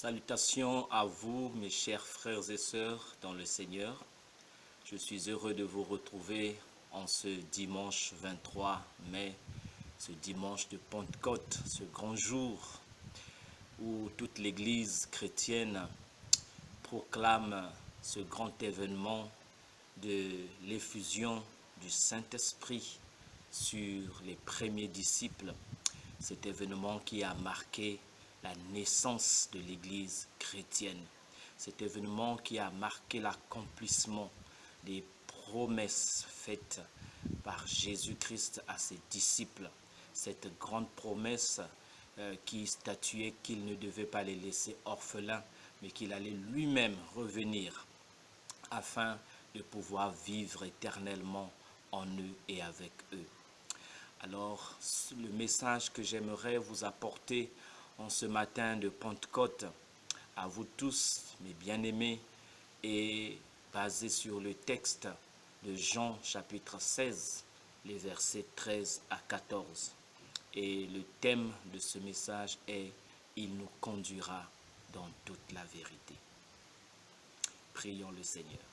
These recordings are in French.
Salutations à vous, mes chers frères et sœurs dans le Seigneur. Je suis heureux de vous retrouver en ce dimanche 23 mai, ce dimanche de Pentecôte, ce grand jour où toute l'Église chrétienne proclame ce grand événement de l'effusion du Saint-Esprit sur les premiers disciples. Cet événement qui a marqué la naissance de l'Église chrétienne. Cet événement qui a marqué l'accomplissement des promesses faites par Jésus-Christ à ses disciples. Cette grande promesse qui statuait qu'il ne devait pas les laisser orphelins, mais qu'il allait lui-même revenir afin de pouvoir vivre éternellement en eux et avec eux. Alors, le message que j'aimerais vous apporter en ce matin de Pentecôte, à vous tous, mes bien-aimés, est basé sur le texte de Jean chapitre 16, les versets 13 à 14. Et le thème de ce message est « Il nous conduira dans toute la vérité ». Prions le Seigneur.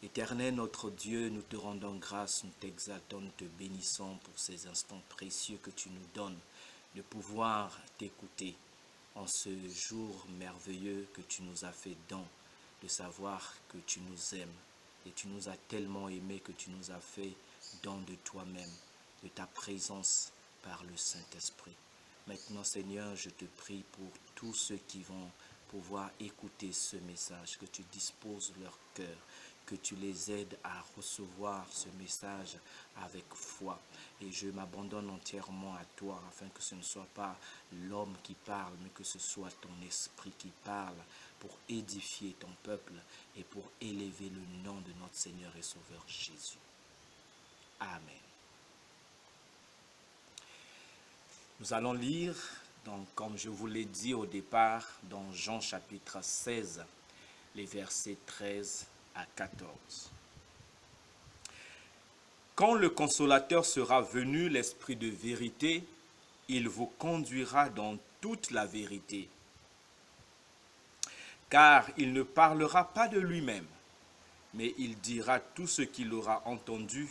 Éternel notre Dieu, nous te rendons grâce, nous t'exaltons, nous te bénissons pour ces instants précieux que tu nous donnes de pouvoir t'écouter en ce jour merveilleux que tu nous as fait don, de savoir que tu nous aimes et tu nous as tellement aimés que tu nous as fait don de toi-même, de ta présence par le Saint-Esprit. Maintenant Seigneur, je te prie pour tous ceux qui vont pouvoir écouter ce message, que tu disposes leur cœur, que tu les aides à recevoir ce message avec foi. Et je m'abandonne entièrement à toi, afin que ce ne soit pas l'homme qui parle, mais que ce soit ton esprit qui parle pour édifier ton peuple et pour élever le nom de notre Seigneur et Sauveur Jésus. Amen. Nous allons lire, donc, comme je vous l'ai dit au départ, dans Jean chapitre 16, les versets 13 à 14. Quand le Consolateur sera venu, l'Esprit de vérité, il vous conduira dans toute la vérité. Car il ne parlera pas de lui-même, mais il dira tout ce qu'il aura entendu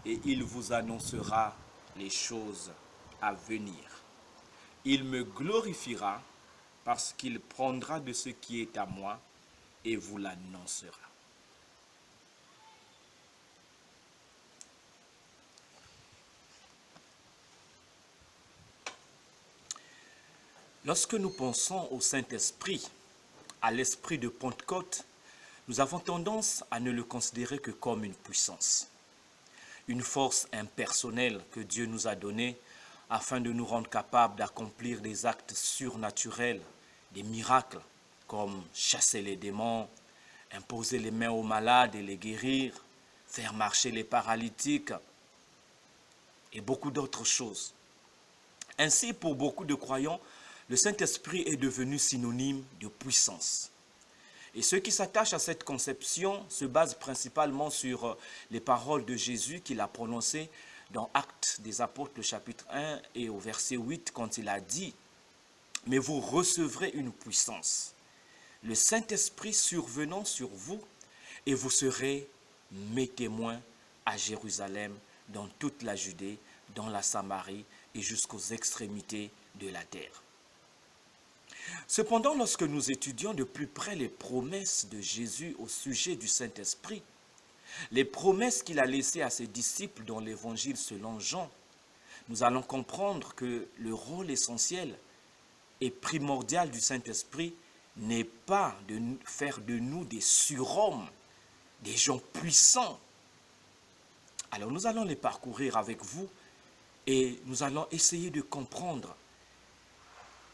et il vous annoncera les choses à venir. Il me glorifiera parce qu'il prendra de ce qui est à moi et vous l'annoncera. Lorsque nous pensons au Saint-Esprit, à l'esprit de Pentecôte, nous avons tendance à ne le considérer que comme une puissance, une force impersonnelle que Dieu nous a donnée afin de nous rendre capables d'accomplir des actes surnaturels, des miracles, comme chasser les démons, imposer les mains aux malades et les guérir, faire marcher les paralytiques et beaucoup d'autres choses. Ainsi, pour beaucoup de croyants, le Saint-Esprit est devenu synonyme de puissance. Et ceux qui s'attachent à cette conception se basent principalement sur les paroles de Jésus qu'il a prononcées dans Actes des Apôtres, le chapitre 1 et au verset 8, quand il a dit « Mais vous recevrez une puissance, le Saint-Esprit survenant sur vous, et vous serez mes témoins à Jérusalem, dans toute la Judée, dans la Samarie et jusqu'aux extrémités de la terre. » Cependant, lorsque nous étudions de plus près les promesses de Jésus au sujet du Saint-Esprit, les promesses qu'il a laissées à ses disciples dans l'Évangile selon Jean, nous allons comprendre que le rôle essentiel et primordial du Saint-Esprit n'est pas de faire de nous des surhommes, des gens puissants. Alors nous allons les parcourir avec vous et nous allons essayer de comprendre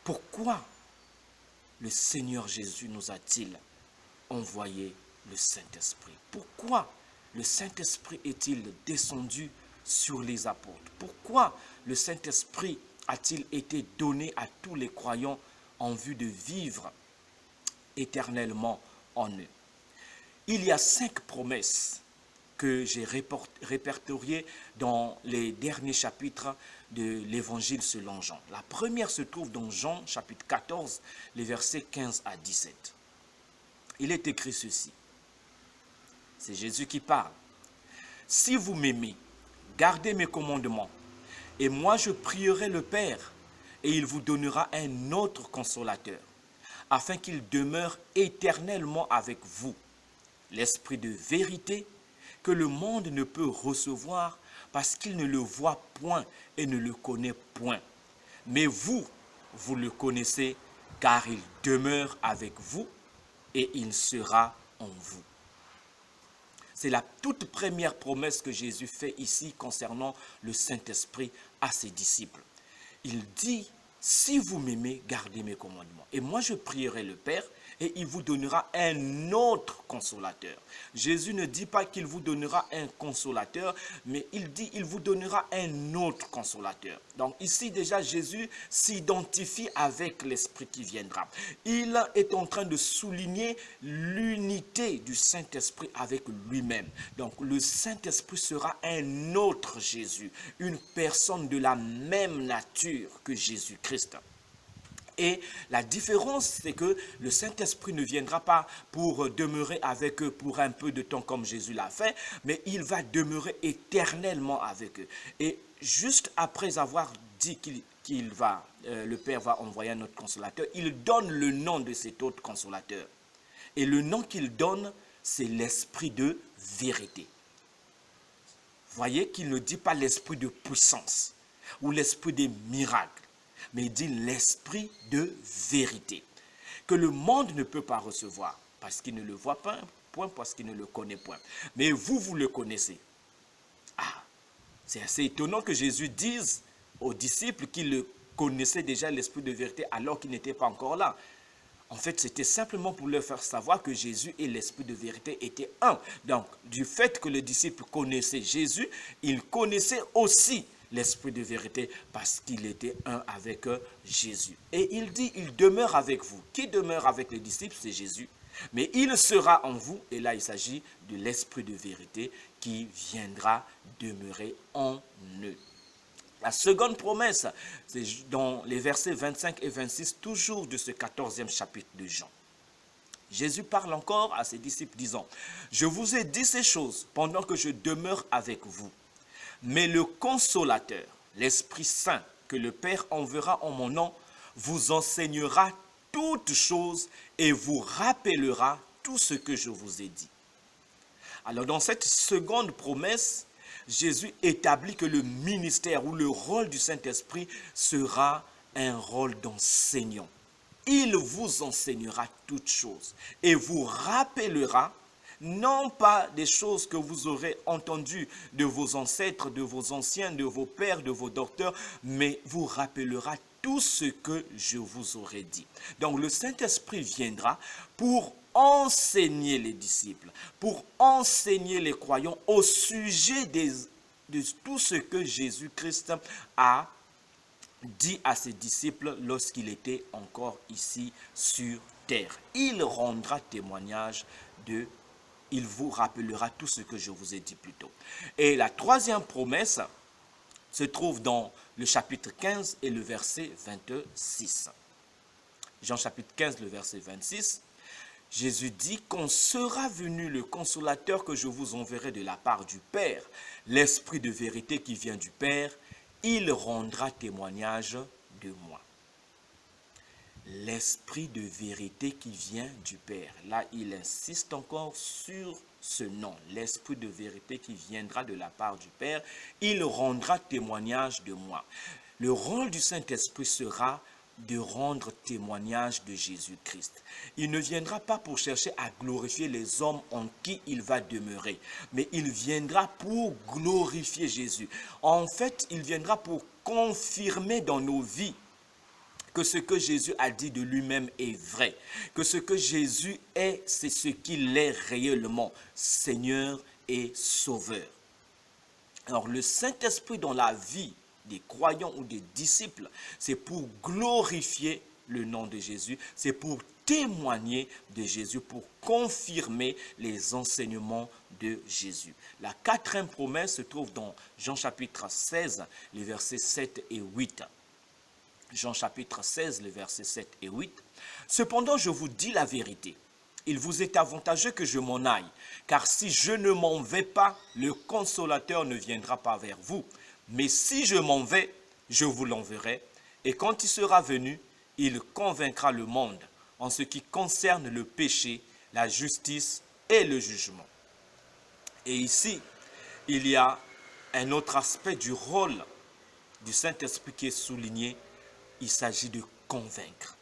pourquoi le Seigneur Jésus nous a-t-il envoyé le Saint-Esprit. Pourquoi le Saint-Esprit est-il descendu sur les apôtres? Pourquoi le Saint-Esprit a-t-il été donné à tous les croyants en vue de vivre éternellement en eux? Il y a 5 promesses que j'ai répertoriées dans les derniers chapitres de l'évangile selon Jean. La première se trouve dans Jean chapitre 14, les versets 15 à 17. Il est écrit ceci. C'est Jésus qui parle. « Si vous m'aimez, gardez mes commandements, et moi je prierai le Père, et il vous donnera un autre consolateur, afin qu'il demeure éternellement avec vous, l'Esprit de vérité que le monde ne peut recevoir parce qu'il ne le voit point et ne le connaît point. Mais vous, vous le connaissez, car il demeure avec vous et il sera en vous. » C'est la toute première promesse que Jésus fait ici concernant le Saint-Esprit à ses disciples. Il dit, si vous m'aimez, gardez mes commandements. Et moi, je prierai le Père et il vous donnera un autre consolateur. Jésus ne dit pas qu'il vous donnera un consolateur, mais il dit il vous donnera un autre consolateur. Donc ici déjà, Jésus s'identifie avec l'Esprit qui viendra. Il est en train de souligner l'unité du Saint-Esprit avec lui-même. Donc le Saint-Esprit sera un autre Jésus, une personne de la même nature que Jésus-Christ. Et la différence, c'est que le Saint-Esprit ne viendra pas pour demeurer avec eux pour un peu de temps comme Jésus l'a fait, mais il va demeurer éternellement avec eux. Et juste après avoir dit le Père va envoyer un autre consolateur, il donne le nom de cet autre consolateur. Et le nom qu'il donne, c'est l'Esprit de vérité. Voyez qu'il ne dit pas l'Esprit de puissance ou l'Esprit des miracles, mais il dit l'Esprit de vérité, que le monde ne peut pas recevoir, parce qu'il ne le voit pas, point, parce qu'il ne le connaît point. Mais vous, vous le connaissez. Ah, c'est assez étonnant que Jésus dise aux disciples qu'il le connaissait déjà l'Esprit de vérité alors qu'il n'était pas encore là. En fait, c'était simplement pour leur faire savoir que Jésus et l'Esprit de vérité étaient un. Donc, du fait que les disciples connaissaient Jésus, ils connaissaient aussi l'Esprit de vérité parce qu'il était un avec Jésus. Et il dit, il demeure avec vous. Qui demeure avec les disciples? C'est Jésus. Mais il sera en vous, et là il s'agit de l'Esprit de vérité qui viendra demeurer en eux. La seconde promesse, c'est dans les versets 25 et 26, toujours de ce 14e chapitre de Jean. Jésus parle encore à ses disciples disant, « Je vous ai dit ces choses pendant que je demeure avec vous. Mais le consolateur, l'Esprit Saint, que le Père enverra en mon nom, vous enseignera toutes choses et vous rappellera tout ce que je vous ai dit. » Alors dans cette seconde promesse, Jésus établit que le ministère ou le rôle du Saint-Esprit sera un rôle d'enseignant. Il vous enseignera toutes choses et vous rappellera non pas des choses que vous aurez entendues de vos ancêtres, de vos anciens, de vos pères, de vos docteurs, mais vous rappellera tout ce que je vous aurai dit. Donc le Saint-Esprit viendra pour enseigner les disciples, pour enseigner les croyants au sujet de tout ce que Jésus-Christ a dit à ses disciples lorsqu'il était encore ici sur terre. Il rendra témoignage il vous rappellera tout ce que je vous ai dit plus tôt. Et la troisième promesse se trouve dans le chapitre 15 et le verset 26. Jean chapitre 15, le verset 26. Jésus dit, « Quand sera venu le consolateur que je vous enverrai de la part du Père, l'Esprit de vérité qui vient du Père, il rendra témoignage de moi. » L'Esprit de vérité qui vient du Père. Là, il insiste encore sur ce nom, l'Esprit de vérité qui viendra de la part du Père. Il rendra témoignage de moi. Le rôle du Saint-Esprit sera de rendre témoignage de Jésus-Christ. Il ne viendra pas pour chercher à glorifier les hommes en qui il va demeurer, mais il viendra pour glorifier Jésus. En fait, il viendra pour confirmer dans nos vies que ce que Jésus a dit de lui-même est vrai, que ce que Jésus est, c'est ce qu'il est réellement, Seigneur et Sauveur. Alors le Saint-Esprit dans la vie des croyants ou des disciples, c'est pour glorifier le nom de Jésus, c'est pour témoigner de Jésus, pour confirmer les enseignements de Jésus. La quatrième promesse se trouve dans Jean chapitre 16, les versets 7 et 8. Jean chapitre 16, les versets 7 et 8. « Cependant, je vous dis la vérité. Il vous est avantageux que je m'en aille, car si je ne m'en vais pas, le Consolateur ne viendra pas vers vous. Mais si je m'en vais, je vous l'enverrai, et quand il sera venu, il convaincra le monde en ce qui concerne le péché, la justice et le jugement. » Et ici, il y a un autre aspect du rôle du Saint-Esprit qui est souligné. Il s'agit de convaincre.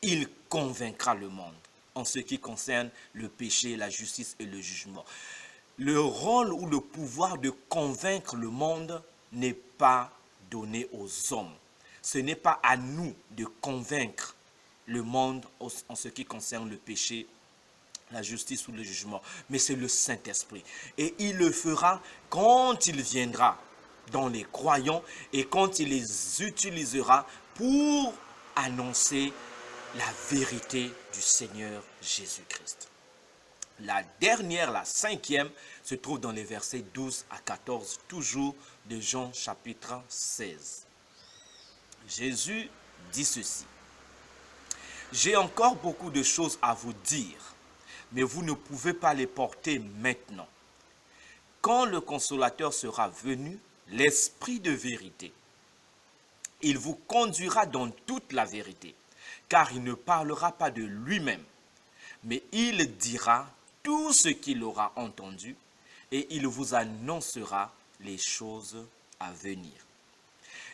Il convaincra le monde en ce qui concerne le péché, la justice et le jugement. Le rôle ou le pouvoir de convaincre le monde n'est pas donné aux hommes. Ce n'est pas à nous de convaincre le monde en ce qui concerne le péché, la justice ou le jugement, mais c'est le Saint-Esprit. Et il le fera quand il viendra dans les croyants et quand il les utilisera pour annoncer la vérité du Seigneur Jésus-Christ. La dernière, la cinquième, se trouve dans les versets 12 à 14, toujours de Jean chapitre 16. Jésus dit ceci. « J'ai encore beaucoup de choses à vous dire, mais vous ne pouvez pas les porter maintenant. Quand le Consolateur sera venu, l'Esprit de vérité, il vous conduira dans toute la vérité, car il ne parlera pas de lui-même, mais il dira tout ce qu'il aura entendu, et il vous annoncera les choses à venir.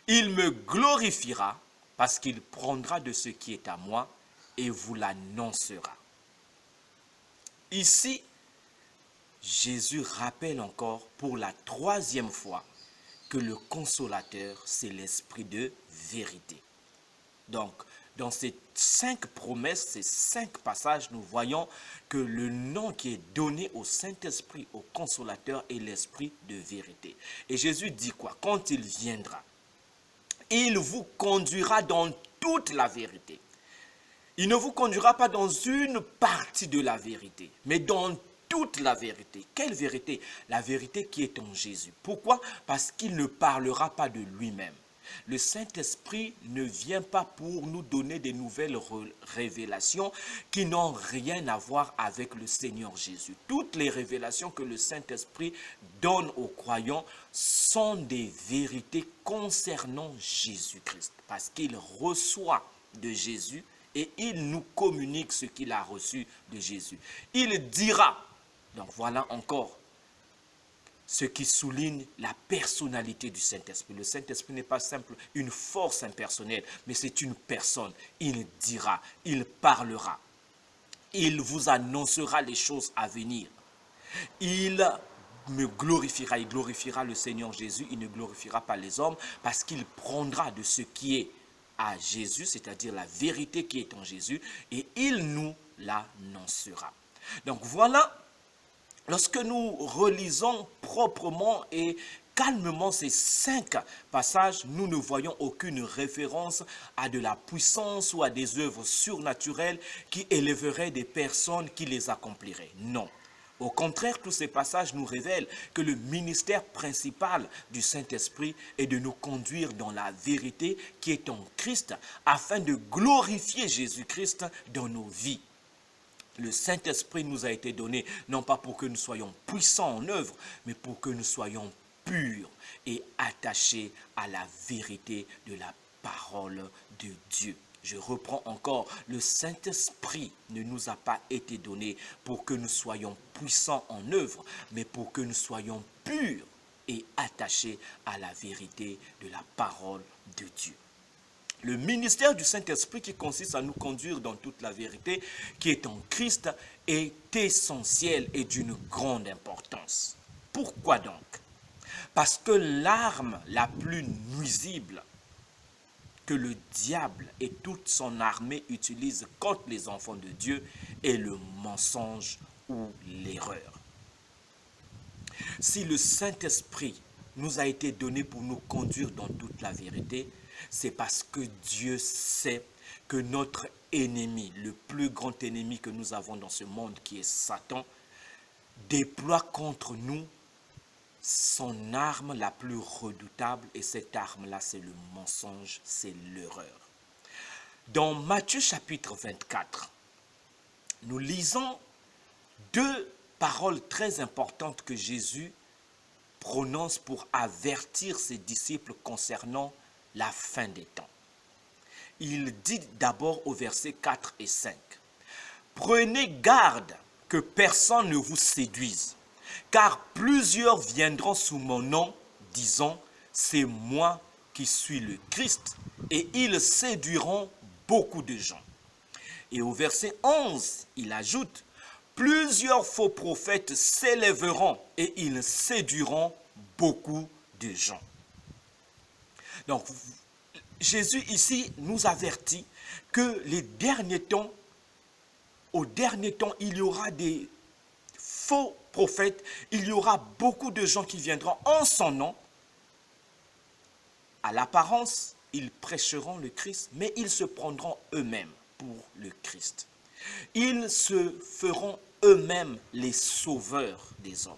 Il me glorifiera, parce qu'il prendra de ce qui est à moi, et vous l'annoncera. » Ici, Jésus rappelle encore pour la troisième fois que le Consolateur, c'est l'Esprit de vérité. Donc, dans ces 5 promesses, ces 5 passages, nous voyons que le nom qui est donné au Saint-Esprit, au Consolateur, est l'Esprit de vérité. Et Jésus dit quoi? Quand il viendra, il vous conduira dans toute la vérité. Il ne vous conduira pas dans une partie de la vérité, mais dans toute la vérité. Quelle vérité? La vérité qui est en Jésus. Pourquoi? Parce qu'il ne parlera pas de lui-même. Le Saint-Esprit ne vient pas pour nous donner des nouvelles révélations qui n'ont rien à voir avec le Seigneur Jésus. Toutes les révélations que le Saint-Esprit donne aux croyants sont des vérités concernant Jésus-Christ. Parce qu'il reçoit de Jésus et il nous communique ce qu'il a reçu de Jésus. Il dira, donc voilà encore ce qui souligne la personnalité du Saint-Esprit. Le Saint-Esprit n'est pas simple une force impersonnelle, mais c'est une personne. Il dira, il parlera. Il vous annoncera les choses à venir. Il me glorifiera, il glorifiera le Seigneur Jésus, il ne glorifiera pas les hommes parce qu'il prendra de ce qui est à Jésus, c'est-à-dire la vérité qui est en Jésus, et il nous l'annoncera. Donc voilà, lorsque nous relisons proprement et calmement ces 5 passages, nous ne voyons aucune référence à de la puissance ou à des œuvres surnaturelles qui élèveraient des personnes qui les accompliraient. Non. Au contraire, tous ces passages nous révèlent que le ministère principal du Saint-Esprit est de nous conduire dans la vérité qui est en Christ afin de glorifier Jésus-Christ dans nos vies. Le Saint-Esprit nous a été donné, non pas pour que nous soyons puissants en œuvre, mais pour que nous soyons purs et attachés à la vérité de la parole de Dieu. Je reprends encore, le Saint-Esprit ne nous a pas été donné pour que nous soyons puissants en œuvre, mais pour que nous soyons purs et attachés à la vérité de la parole de Dieu. Le ministère du Saint-Esprit qui consiste à nous conduire dans toute la vérité qui est en Christ est essentiel et d'une grande importance. Pourquoi donc? Parce que l'arme la plus nuisible que le diable et toute son armée utilisent contre les enfants de Dieu est le mensonge ou l'erreur. Si le Saint-Esprit nous a été donné pour nous conduire dans toute la vérité, c'est parce que Dieu sait que notre ennemi, le plus grand ennemi que nous avons dans ce monde, qui est Satan, déploie contre nous son arme la plus redoutable, et cette arme-là, c'est le mensonge, c'est l'erreur. Dans Matthieu chapitre 24, nous lisons deux paroles très importantes que Jésus prononce pour avertir ses disciples concernant la fin des temps. Il dit d'abord au verset 4 et 5, « Prenez garde que personne ne vous séduise, car plusieurs viendront sous mon nom, disant, c'est moi qui suis le Christ, et ils séduiront beaucoup de gens. » Et au verset 11, il ajoute, « Plusieurs faux prophètes s'élèveront, et ils séduiront beaucoup de gens. » Donc, Jésus ici nous avertit que les derniers temps, au dernier temps, il y aura des faux prophètes, il y aura beaucoup de gens qui viendront en son nom. À l'apparence, ils prêcheront le Christ, mais ils se prendront eux-mêmes pour le Christ. Ils se feront eux-mêmes les sauveurs des hommes.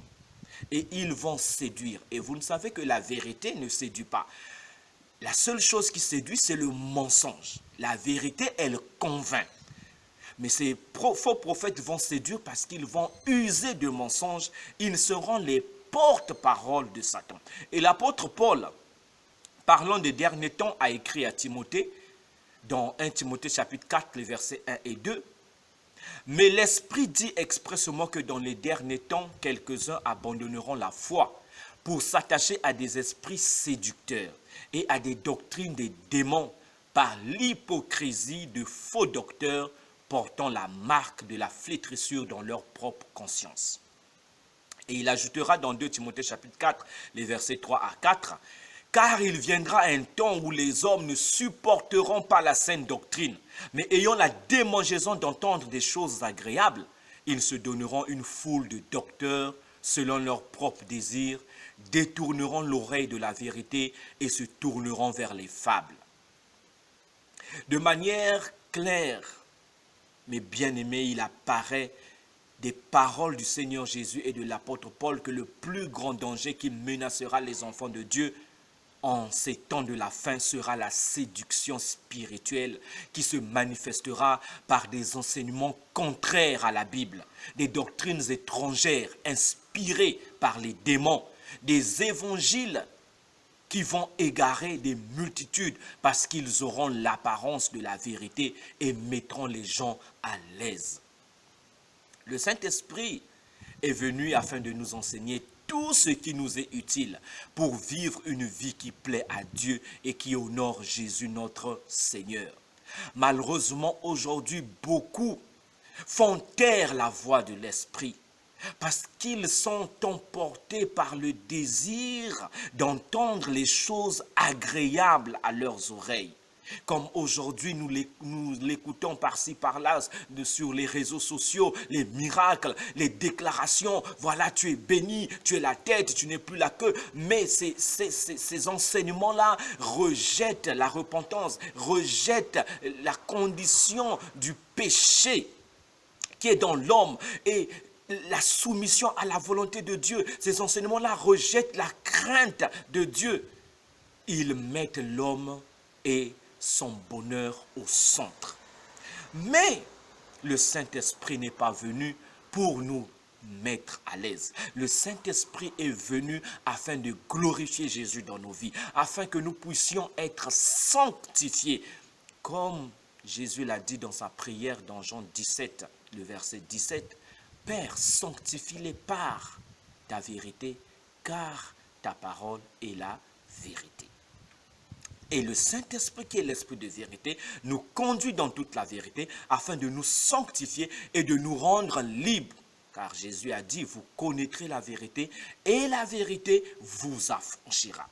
Et ils vont séduire. Et vous ne savez que la vérité ne séduit pas. La seule chose qui séduit, c'est le mensonge. La vérité, elle convainc. Mais ces faux prophètes vont séduire parce qu'ils vont user de mensonges. Ils seront les porte-paroles de Satan. Et l'apôtre Paul, parlant des derniers temps, a écrit à Timothée, dans 1 Timothée chapitre 4, les versets 1 et 2, « Mais l'Esprit dit expressément que dans les derniers temps, quelques-uns abandonneront la foi pour s'attacher à des esprits séducteurs et à des doctrines des démons par l'hypocrisie de faux docteurs portant la marque de la flétrissure dans leur propre conscience. » Et il ajoutera dans 2 Timothée chapitre 4, les versets 3 à 4, « Car il viendra un temps où les hommes ne supporteront pas la saine doctrine, mais ayant la démangeaison d'entendre des choses agréables, ils se donneront une foule de docteurs selon leurs propres désirs, détourneront l'oreille de la vérité et se tourneront vers les fables. » De manière claire, mais bien aimé, il apparaît des paroles du Seigneur Jésus et de l'apôtre Paul que le plus grand danger qui menacera les enfants de Dieu en ces temps de la fin sera la séduction spirituelle qui se manifestera par des enseignements contraires à la Bible, des doctrines étrangères inspirées par les démons, des évangiles qui vont égarer des multitudes parce qu'ils auront l'apparence de la vérité et mettront les gens à l'aise. Le Saint-Esprit est venu afin de nous enseigner tout ce qui nous est utile pour vivre une vie qui plaît à Dieu et qui honore Jésus notre Seigneur. Malheureusement, aujourd'hui, beaucoup font taire la voix de l'Esprit parce qu'ils sont emportés par le désir d'entendre les choses agréables à leurs oreilles. Comme aujourd'hui, nous l'écoutons par-ci, par-là, sur les réseaux sociaux, les miracles, les déclarations. Voilà, tu es béni, tu es la tête, tu n'es plus la queue. Mais ces enseignements-là rejettent la repentance, rejettent la condition du péché qui est dans l'homme et la soumission à la volonté de Dieu. Ces enseignements-là rejettent la crainte de Dieu. Ils mettent l'homme et son bonheur au centre. Mais le Saint-Esprit n'est pas venu pour nous mettre à l'aise. Le Saint-Esprit est venu afin de glorifier Jésus dans nos vies, afin que nous puissions être sanctifiés. Comme Jésus l'a dit dans sa prière dans Jean 17, le verset 17, « Père, sanctifie-les par ta vérité, car ta parole est la vérité. » Et le Saint-Esprit, qui est l'Esprit de vérité, nous conduit dans toute la vérité afin de nous sanctifier et de nous rendre libres. Car Jésus a dit, vous connaîtrez la vérité et la vérité vous affranchira.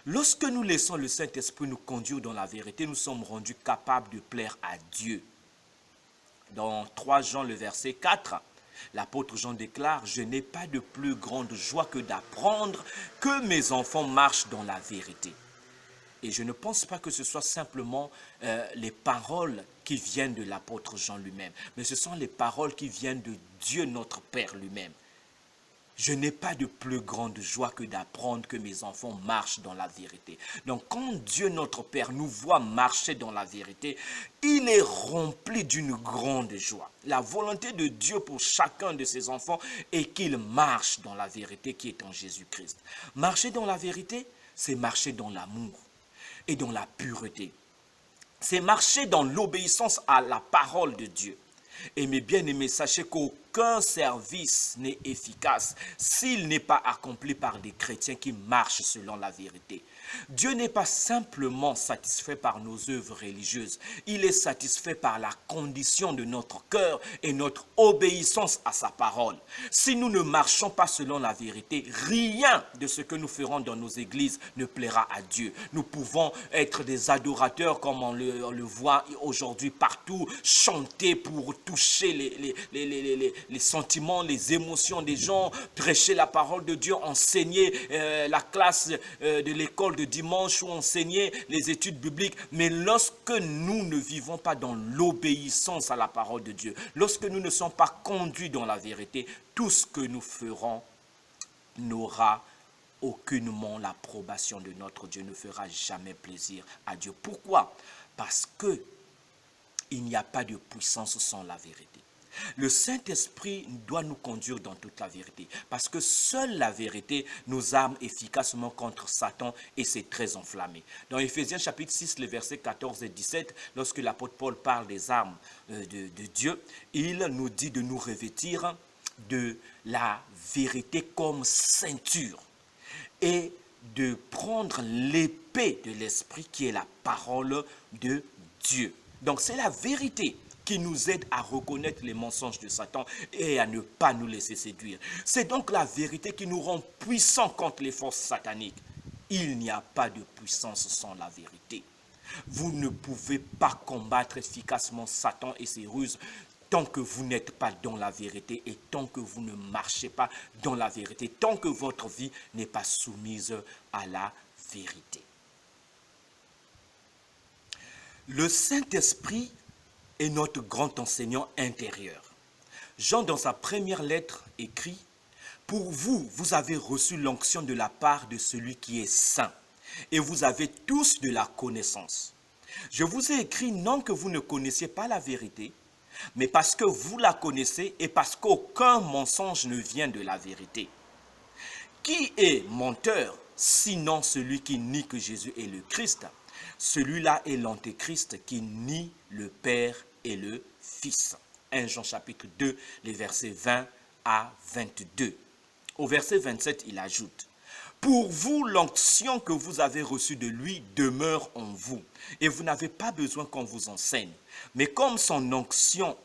Lorsque nous laissons le Saint-Esprit nous conduire dans la vérité, nous sommes rendus capables de plaire à Dieu. Dans 3 Jean, le verset 4, l'apôtre Jean déclare, « Je n'ai pas de plus grande joie que d'apprendre que mes enfants marchent dans la vérité. » Et je ne pense pas que ce soit simplement les paroles qui viennent de l'apôtre Jean lui-même, mais ce sont les paroles qui viennent de Dieu notre Père lui-même. Je n'ai pas de plus grande joie que d'apprendre que mes enfants marchent dans la vérité. Donc quand Dieu notre Père nous voit marcher dans la vérité, il est rempli d'une grande joie. La volonté de Dieu pour chacun de ses enfants est qu'il marche dans la vérité qui est en Jésus-Christ. Marcher dans la vérité, c'est marcher dans l'amour et dans la pureté. C'est marcher dans l'obéissance à la parole de Dieu. Et mes bien-aimés, sachez qu'aucun service n'est efficace s'il n'est pas accompli par des chrétiens qui marchent selon la vérité. Dieu n'est pas simplement satisfait par nos œuvres religieuses. Il est satisfait par la condition de notre cœur et notre obéissance à sa parole. Si nous ne marchons pas selon la vérité, rien de ce que nous ferons dans nos églises ne plaira à Dieu. Nous pouvons être des adorateurs comme on le voit aujourd'hui partout, chanter pour toucher les sentiments, les émotions des gens, prêcher la parole de Dieu, enseigner la classe de l'école de dimanche ou enseigner les études bibliques. Mais lorsque nous ne vivons pas dans l'obéissance à la parole de Dieu, lorsque nous ne sommes pas conduits dans la vérité, tout ce que nous ferons n'aura aucunement l'approbation de notre Dieu, ne fera jamais plaisir à Dieu. Pourquoi? Parce que il n'y a pas de puissance sans la vérité. Le Saint-Esprit doit nous conduire dans toute la vérité, parce que seule la vérité nous arme efficacement contre Satan et ses traits enflammés. Dans Éphésiens chapitre 6, les versets 14 et 17, lorsque l'apôtre Paul parle des armes de Dieu, il nous dit de nous revêtir de la vérité comme ceinture et de prendre l'épée de l'Esprit qui est la parole de Dieu. Donc c'est la vérité qui nous aide à reconnaître les mensonges de Satan et à ne pas nous laisser séduire. C'est donc la vérité qui nous rend puissants contre les forces sataniques. Il n'y a pas de puissance sans la vérité. Vous ne pouvez pas combattre efficacement Satan et ses ruses tant que vous n'êtes pas dans la vérité et tant que vous ne marchez pas dans la vérité, tant que votre vie n'est pas soumise à la vérité. Le Saint-Esprit est notre grand enseignant intérieur. Jean, dans sa première lettre, écrit « Pour vous, vous avez reçu l'onction de la part de celui qui est saint, et vous avez tous de la connaissance. Je vous ai écrit non que vous ne connaissiez pas la vérité, mais parce que vous la connaissez et parce qu'aucun mensonge ne vient de la vérité. Qui est menteur, sinon celui qui nie que Jésus est le Christ ? Celui-là est l'antéchrist qui nie le Père et le Fils. 1 Jean chapitre 2, les versets 20 à 22. Au verset 27, il ajoute « Pour vous, l'onction que vous avez reçue de lui demeure en vous, et vous n'avez pas besoin qu'on vous enseigne. Mais comme son onction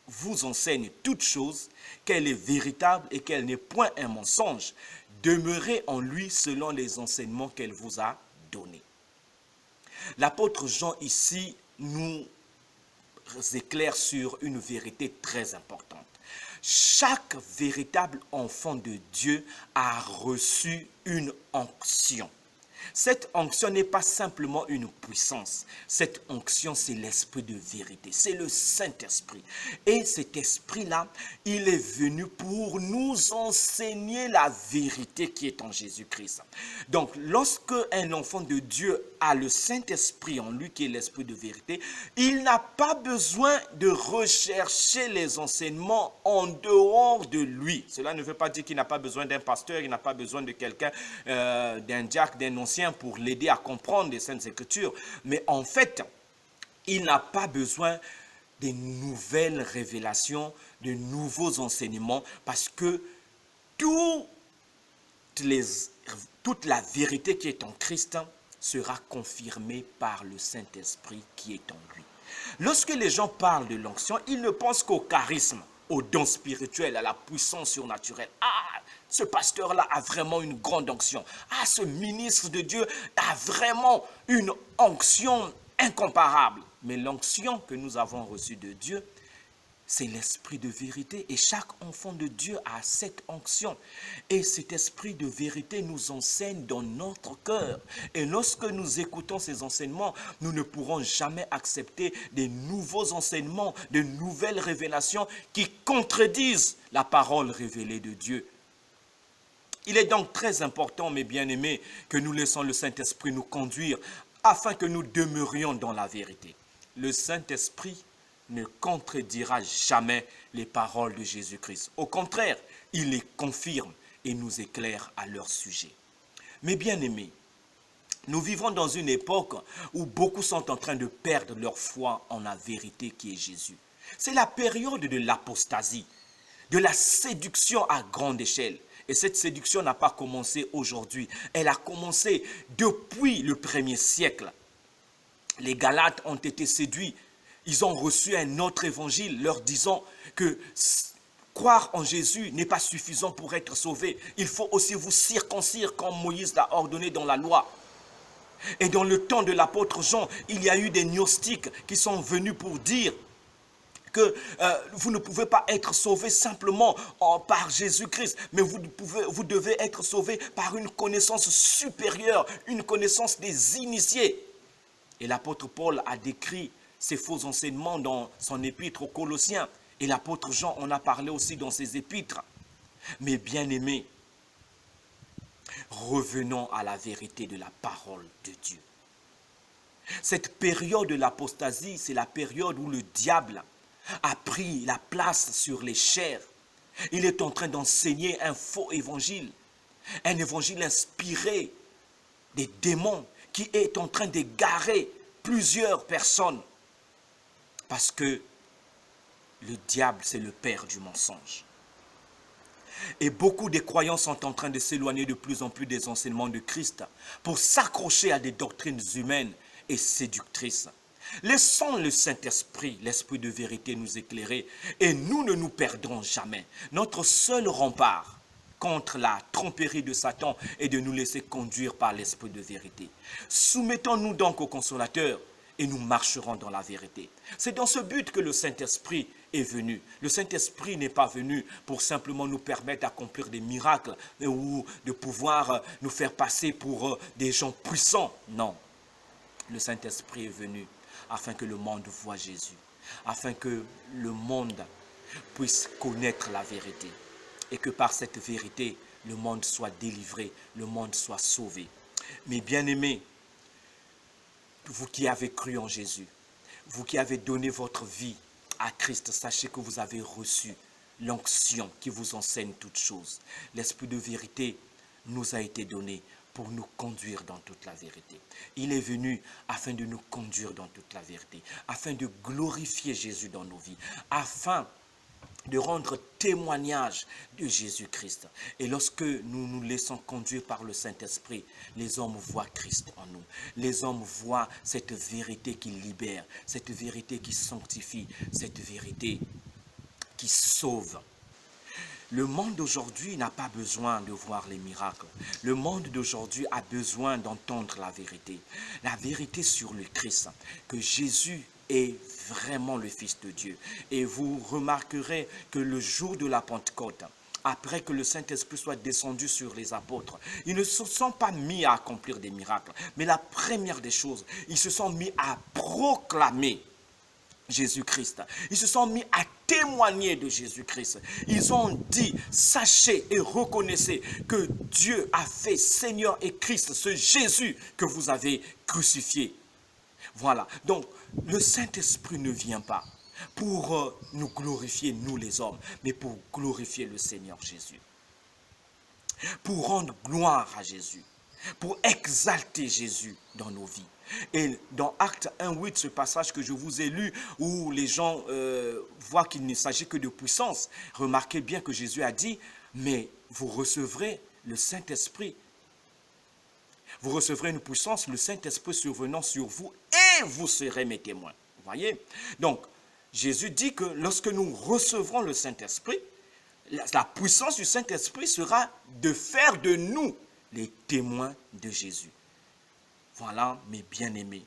vous enseigne toutes choses, qu'elle est véritable et qu'elle n'est point un mensonge, demeurez en lui selon les enseignements qu'elle vous a donnés. » L'apôtre Jean ici nous éclaire sur une vérité très importante. Chaque véritable enfant de Dieu a reçu une onction. Cette onction n'est pas simplement une puissance. Cette onction, c'est l'esprit de vérité. C'est le Saint-Esprit. Et cet esprit-là, il est venu pour nous enseigner la vérité qui est en Jésus-Christ. Donc, lorsque un enfant de Dieu a le Saint-Esprit en lui, qui est l'esprit de vérité, il n'a pas besoin de rechercher les enseignements en dehors de lui. Cela ne veut pas dire qu'il n'a pas besoin d'un pasteur, il n'a pas besoin de quelqu'un, d'un diacre, d'un ancien pour l'aider à comprendre les Saintes Écritures. Mais en fait, il n'a pas besoin de nouvelles révélations, de nouveaux enseignements, parce que toute la vérité qui est en Christ sera confirmée par le Saint-Esprit qui est en lui. Lorsque les gens parlent de l'onction, ils ne pensent qu'au charisme, aux dons spirituels, à la puissance surnaturelle. Ah, ce pasteur-là a vraiment une grande onction. Ah, ce ministre de Dieu a vraiment une onction incomparable. Mais l'onction que nous avons reçue de Dieu c'est l'esprit de vérité. Et chaque enfant de Dieu a cette onction. Et cet esprit de vérité nous enseigne dans notre cœur. Et lorsque nous écoutons ces enseignements, nous ne pourrons jamais accepter des nouveaux enseignements, de nouvelles révélations qui contredisent la parole révélée de Dieu. Il est donc très important, mes bien-aimés, que nous laissons le Saint-Esprit nous conduire afin que nous demeurions dans la vérité. Le Saint-Esprit ne contredira jamais les paroles de Jésus-Christ. Au contraire, il les confirme et nous éclaire à leur sujet. Mes bien-aimés, nous vivons dans une époque où beaucoup sont en train de perdre leur foi en la vérité qui est Jésus. C'est la période de l'apostasie, de la séduction à grande échelle. Et cette séduction n'a pas commencé aujourd'hui. Elle a commencé depuis le 1er siècle. Les Galates ont été séduits. Ils ont reçu un autre évangile leur disant que croire en Jésus n'est pas suffisant pour être sauvé. Il faut aussi vous circoncire comme Moïse l'a ordonné dans la loi. Et dans le temps de l'apôtre Jean, il y a eu des gnostiques qui sont venus pour dire que vous ne pouvez pas être sauvé simplement par Jésus-Christ, mais vous devez être sauvé par une connaissance supérieure, une connaissance des initiés. Et l'apôtre Paul a décrit ces faux enseignements dans son épître aux Colossiens. Et l'apôtre Jean en a parlé aussi dans ses épîtres. Mais bien-aimés, revenons à la vérité de la parole de Dieu. Cette période de l'apostasie, c'est la période où le diable a pris la place sur les chairs. Il est en train d'enseigner un faux évangile, un évangile inspiré des démons qui est en train d'égarer plusieurs personnes. Parce que le diable, c'est le père du mensonge. Et beaucoup des croyants sont en train de s'éloigner de plus en plus des enseignements de Christ pour s'accrocher à des doctrines humaines et séductrices. Laissons le Saint-Esprit, l'Esprit de vérité nous éclairer et nous ne nous perdrons jamais. Notre seul rempart contre la tromperie de Satan est de nous laisser conduire par l'Esprit de vérité. Soumettons-nous donc au Consolateur et nous marcherons dans la vérité. C'est dans ce but que le Saint-Esprit est venu. Le Saint-Esprit n'est pas venu pour simplement nous permettre d'accomplir des miracles ou de pouvoir nous faire passer pour des gens puissants. Non. Le Saint-Esprit est venu afin que le monde voie Jésus, afin que le monde puisse connaître la vérité et que par cette vérité, le monde soit délivré, le monde soit sauvé. Mes bien-aimés, vous qui avez cru en Jésus, vous qui avez donné votre vie à Christ, sachez que vous avez reçu l'onction qui vous enseigne toutes choses. L'Esprit de vérité nous a été donné pour nous conduire dans toute la vérité. Il est venu afin de nous conduire dans toute la vérité, afin de glorifier Jésus dans nos vies, afin de rendre témoignage de Jésus-Christ. Et lorsque nous nous laissons conduire par le Saint-Esprit, les hommes voient Christ en nous. Les hommes voient cette vérité qui libère, cette vérité qui sanctifie, cette vérité qui sauve. Le monde d'aujourd'hui n'a pas besoin de voir les miracles. Le monde d'aujourd'hui a besoin d'entendre la vérité sur le Christ, que Jésus est vraiment le Fils de Dieu. Et vous remarquerez que le jour de la Pentecôte, après que le Saint-Esprit soit descendu sur les apôtres, ils ne se sont pas mis à accomplir des miracles. Mais la première des choses, ils se sont mis à proclamer Jésus-Christ. Ils se sont mis à témoigner de Jésus-Christ. Ils ont dit, sachez et reconnaissez que Dieu a fait Seigneur et Christ, ce Jésus que vous avez crucifié. Voilà. Donc, le Saint-Esprit ne vient pas pour nous glorifier, nous les hommes, mais pour glorifier le Seigneur Jésus. Pour rendre gloire à Jésus. Pour exalter Jésus dans nos vies. Et dans Actes 1:8, ce passage que je vous ai lu, où les gens voient qu'il ne s'agit que de puissance, remarquez bien que Jésus a dit, mais vous recevrez le Saint-Esprit. Vous recevrez une puissance, le Saint-Esprit survenant sur vous, et vous serez mes témoins. Vous voyez? Donc, Jésus dit que lorsque nous recevrons le Saint-Esprit, la puissance du Saint-Esprit sera de faire de nous les témoins de Jésus. Voilà, mes bien-aimés,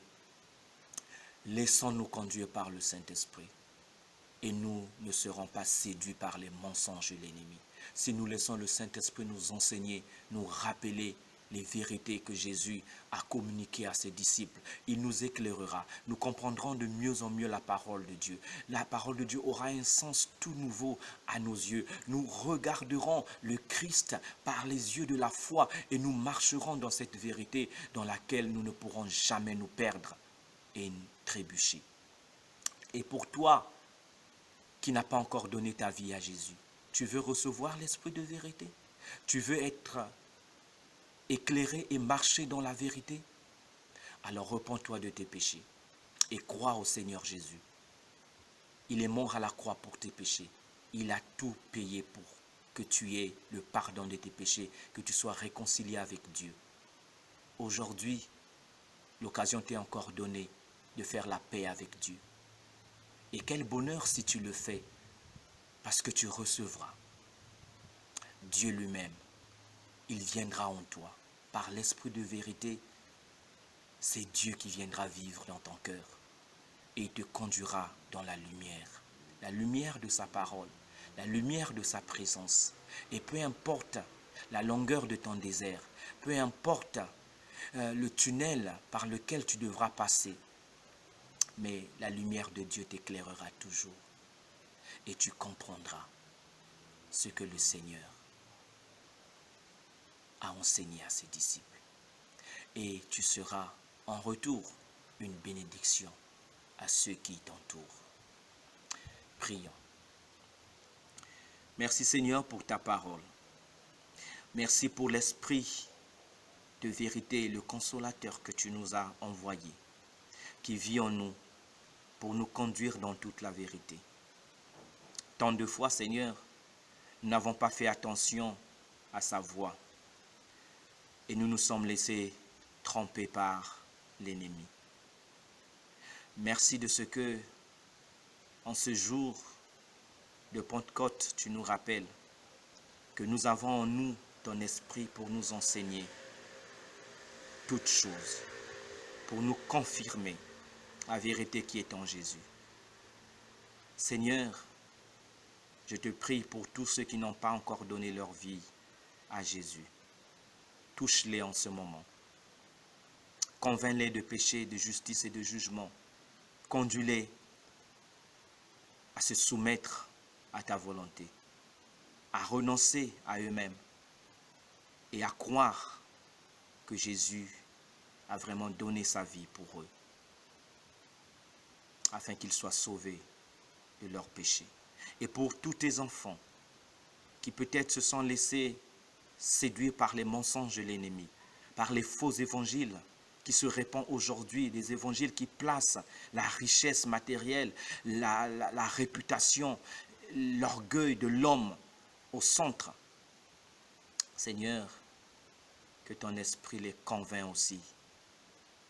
laissons-nous conduire par le Saint-Esprit. et nous ne serons pas séduits par les mensonges de l'ennemi. Si nous laissons le Saint-Esprit nous enseigner, nous rappeler les vérités que Jésus a communiquées à ses disciples, il nous éclairera. Nous comprendrons de mieux en mieux la parole de Dieu. La parole de Dieu aura un sens tout nouveau à nos yeux. Nous regarderons le Christ par les yeux de la foi et nous marcherons dans cette vérité dans laquelle nous ne pourrons jamais nous perdre et trébucher. Et pour toi qui n'as pas encore donné ta vie à Jésus, tu veux recevoir l'esprit de vérité? Tu veux être éclairé et marcher dans la vérité? Alors repens-toi de tes péchés et crois au Seigneur Jésus. Il est mort à la croix pour tes péchés. Il a tout payé pour que tu aies le pardon de tes péchés, que tu sois réconcilié avec Dieu. Aujourd'hui, l'occasion t'est encore donnée de faire la paix avec Dieu. Et quel bonheur si tu le fais, parce que tu recevras Dieu lui-même. Il viendra en toi. Par l'esprit de vérité, c'est Dieu qui viendra vivre dans ton cœur et il te conduira dans la lumière de sa parole, la lumière de sa présence. Et peu importe la longueur de ton désert, peu importe le tunnel par lequel tu devras passer, mais la lumière de Dieu t'éclairera toujours et tu comprendras ce que le Seigneur a enseigné à ses disciples. Et tu seras en retour une bénédiction à ceux qui t'entourent. Prions. Merci Seigneur pour ta parole. Merci pour l'esprit de vérité et le consolateur que tu nous as envoyé, qui vit en nous pour nous conduire dans toute la vérité. Tant de fois, Seigneur, nous n'avons pas fait attention à sa voix et nous nous sommes laissés tromper par l'ennemi. Merci de ce que, en ce jour de Pentecôte, tu nous rappelles que nous avons en nous ton esprit pour nous enseigner toutes choses, pour nous confirmer la vérité qui est en Jésus. Seigneur, je te prie pour tous ceux qui n'ont pas encore donné leur vie à Jésus. Touche-les en ce moment. Convainc-les de péché, de justice et de jugement. Conduis-les à se soumettre à ta volonté, à renoncer à eux-mêmes et à croire que Jésus a vraiment donné sa vie pour eux, afin qu'ils soient sauvés de leurs péchés. Et pour tous tes enfants qui peut-être se sont laissés séduire par les mensonges de l'ennemi, par les faux évangiles qui se répandent aujourd'hui, des évangiles qui placent la richesse matérielle, la réputation, l'orgueil de l'homme au centre. Seigneur, que ton esprit les convainc aussi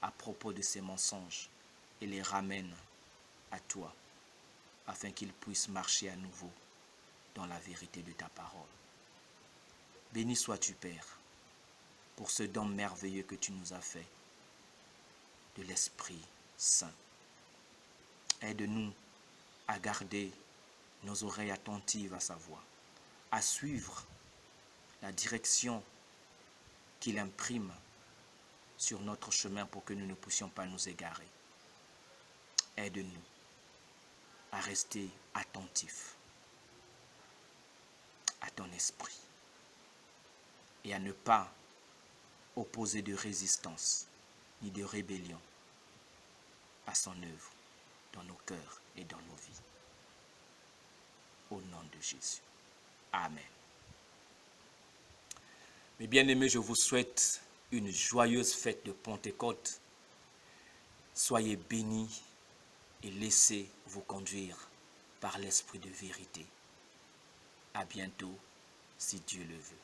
à propos de ces mensonges et les ramène à toi, afin qu'ils puissent marcher à nouveau dans la vérité de ta parole. Béni sois-tu, Père, pour ce don merveilleux que tu nous as fait de l'Esprit Saint. Aide-nous à garder nos oreilles attentives à sa voix, à suivre la direction qu'il imprime sur notre chemin pour que nous ne puissions pas nous égarer. Aide-nous à rester attentifs à ton esprit et à ne pas opposer de résistance ni de rébellion à son œuvre dans nos cœurs et dans nos vies. Au nom de Jésus. Amen. Mes bien-aimés, je vous souhaite une joyeuse fête de Pentecôte. Soyez bénis et laissez vous conduire par l'esprit de vérité. À bientôt, si Dieu le veut.